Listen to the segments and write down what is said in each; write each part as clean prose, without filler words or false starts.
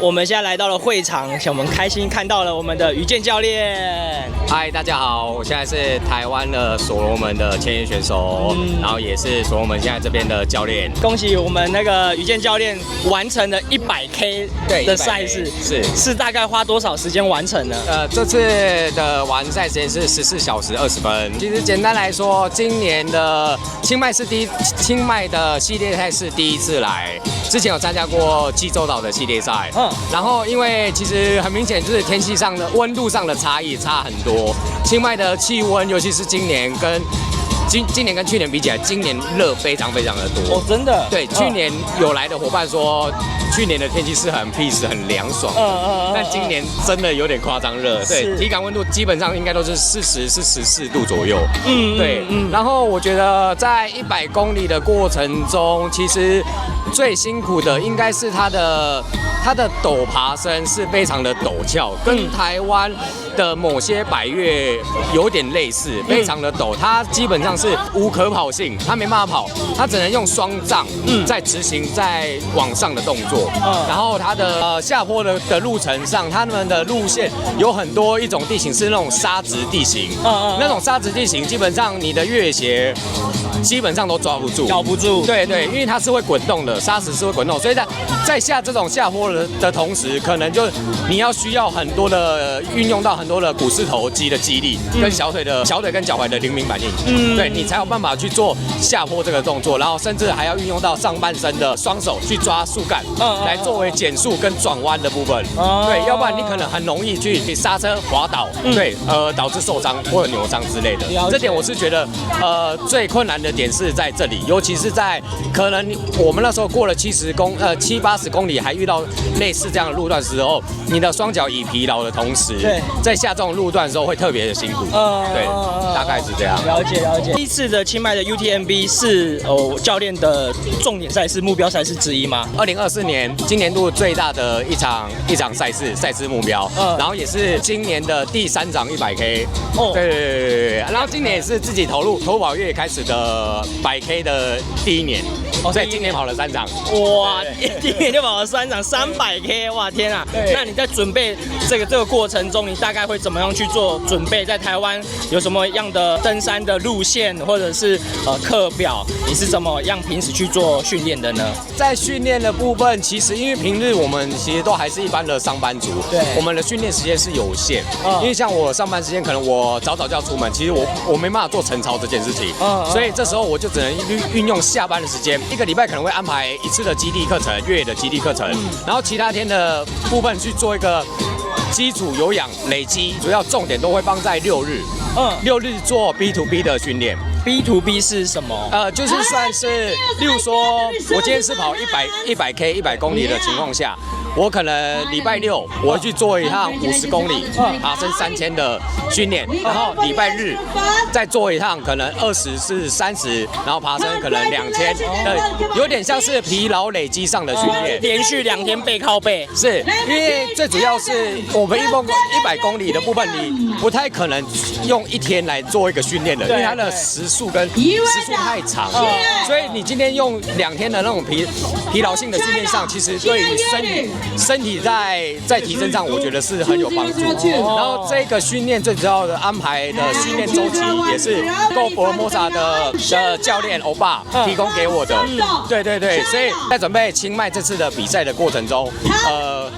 我们现在来到了会场，我们开心看到了我们的于健教练。嗨，大家好，我现在是台湾的所罗门的签约选手，然后也是所罗门现在这边的教练。恭喜我们那个于健教练完成了100K 的赛事，是大概花多少时间完成呢？这次的完赛时间是14小时20分。其实简单来说，今年的清迈的系列赛是第一次来，之前有参加过济州岛的系列赛。然后因为其实很明显就是天气上的温度上的差异差很多，清迈的气温，尤其是今年跟去年比起来，今年热非常非常的多。哦，真的？对，去年有来的伙伴说，去年的天气是很 peace 很凉爽。但今年真的有点夸张热。对，体感温度基本上应该都是44度左右。对。然后我觉得在100公里的过程中，其实最辛苦的应该是它的陡爬升是非常的陡峭，跟台湾的某些百岳有点类似，非常的陡。它基本上是无可跑性，它没办法跑，它只能用双杖在执行在往上的动作。然后它的下坡的路程上，他们的路线有很多一种地形是那种沙质地形，那种沙质地形基本上你的越野基本上都抓不住，对，因为它是会滚动的，沙石是会滚动，所以在下这种下坡的同时，可能就你要需要很多的运用到很多的股四头肌的肌力，跟小腿跟脚踝的灵敏反应，对你才有办法去做下坡这个动作，然后甚至还要运用到上半身的双手去抓树干，来作为减速跟转弯的部分，对，要不然你可能很容易去刹车滑倒，对，导致受伤或者扭伤之类的。这点我是觉得，最困难的点是在这里，尤其是在可能我们那时候过了70-80公里，还遇到类似这样的路段的时候，你的双脚已疲劳的同时，在下这种路段的时候会特别的辛苦。对，大概是这样。了解。第一次的清迈的 UTMB 是教练的重点赛事、目标赛事之一吗？2024年今年度最大的一场赛事目标，然后也是今年的第3场100K。对。然后今年也是自己投保越野开始的100K 的第1年，所以今年跑了3场。哇，第1年就跑了3场300K， 哇天啊！那你在准备这个过程中，你大概会怎么样去做准备？在台湾有什么样的登山的路线，或者是课表，你是怎么样平时去做训练的呢？在训练的部分，其实因为平日我们其实都还是一般的上班族，对，我们的训练时间是有限。因为像我上班时间，可能我早就要出门，其实我没办法做晨操这件事情，所以这时候我就只能运用下班的时间，一个礼拜可能会安排1次的基地课程，越野的基地课程，然后其他天的部分去做一个基础有氧累积，主要重点都会放在6日，6日做 B to B 的训练。B to B 是什么？就是算是，例如说，我今天是跑100K 100公里的情况下，我可能礼拜6我会去做一趟50公里，爬升3000的训练，然后礼拜日再做一趟可能20至30，然后爬升可能2000，有点像是疲劳累积上的训练，连续2天背靠背。是因为最主要是我们100公里的部分，你不太可能用1天来做一个训练的，因为它的时速太长了，所以你今天用2天的那种疲劳性的训练上，其实对于身体在提升上，我觉得是很有帮助。然后这个训练最主要的安排的训练周期，也是 Go Formosa 的教练欧巴提供给我的。对，所以在准备清迈这次的比赛的过程中，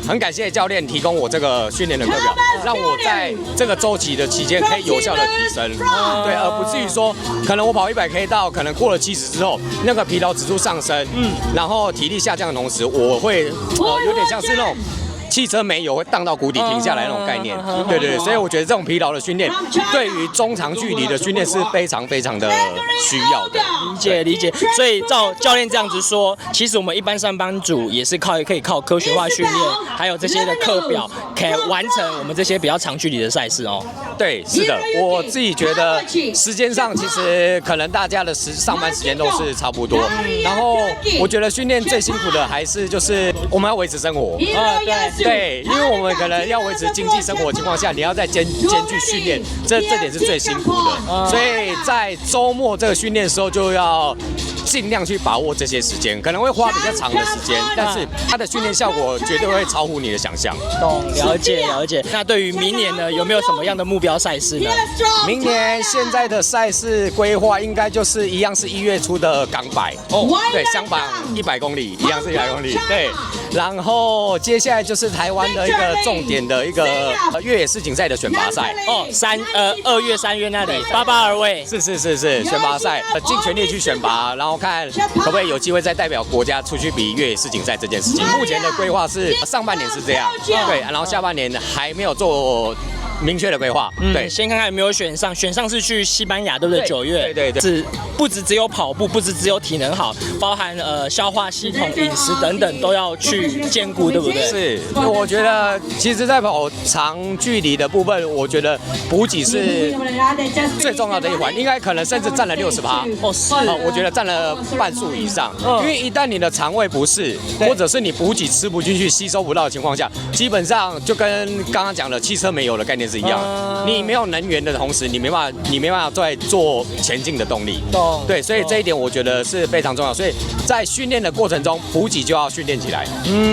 很感谢教练提供我这个训练的课表，让我在这个周期的期间可以有效的提升，对，而不至于说可能我跑100K 到可能过了70之后，那个疲劳指数上升，然后体力下降的同时，我会有点像是那种汽车没油会荡到谷底停下来那种概念，对，所以我觉得这种疲劳的训练，对于中长距离的训练是非常非常的需要的。理解。所以照教练这样子说，其实我们一般上班族也是可以靠科学化训练，还有这些的课表，可以完成我们这些比较长距离的赛事哦。对，是的，我自己觉得时间上其实可能大家的上班时间都是差不多，然后我觉得训练最辛苦的还是就是我们要维持生活，对，因为我们可能要维持经济生活的情况下，你要在兼具训练，这点是最辛苦的。所以在周末这个训练的时候，就要尽量去把握这些时间，可能会花比较长的时间，但是它的训练效果绝对会超乎你的想象。懂，了解。那对于明年呢，有没有什么样的目标赛事呢？明年现在的赛事规划应该就是一样是1月初的港百哦，对，香港100公里一样是100公里，对。然后接下来就是台湾的一个重点的一个越野世锦赛的选拔赛哦，2月3月那里882位，是选拔赛，尽全力去选拔，然后看可不可以有机会再代表国家出去比越野世锦赛这件事情。目前的规划是上半年是这样，对，然后下半年还没有做明确的规划，对，先看看有没有选上是去西班牙，对不对？9月，对，不只有跑步，不只有体能好，包含消化系统、饮食等等都要去兼顾，对不对？是，我觉得其实，在跑长距离的部分，我觉得补给是最重要的一环，应该可能甚至占了60%。哦，是，我觉得占了半数以上。因为一旦你的肠胃不适，或者是你补给吃不进去、吸收不到的情况下，基本上就跟刚刚讲的汽车没有的概念是一样。你没有能源的同时，你没办法再做前进的动力。对，所以这一点我觉得是非常重要。所以在训练的过程中，补给就要训练起来。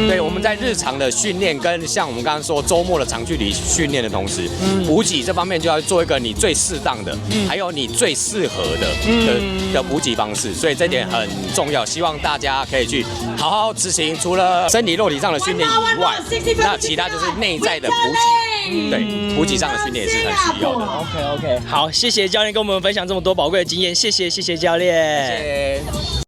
对，我们在日常的训练跟像我们刚刚说周末的长距离训练的同时，补给这方面就要做一个你最适当的，还有你最适合的补给方式。所以这点很重要，希望大家可以去好好执行。除了身体肉体上的训练以外，那其他就是内在的补给。对，补给上的训练也是很需要的。OK， 好，谢谢教练跟我们分享这么多宝贵的经验，谢谢教练。谢谢。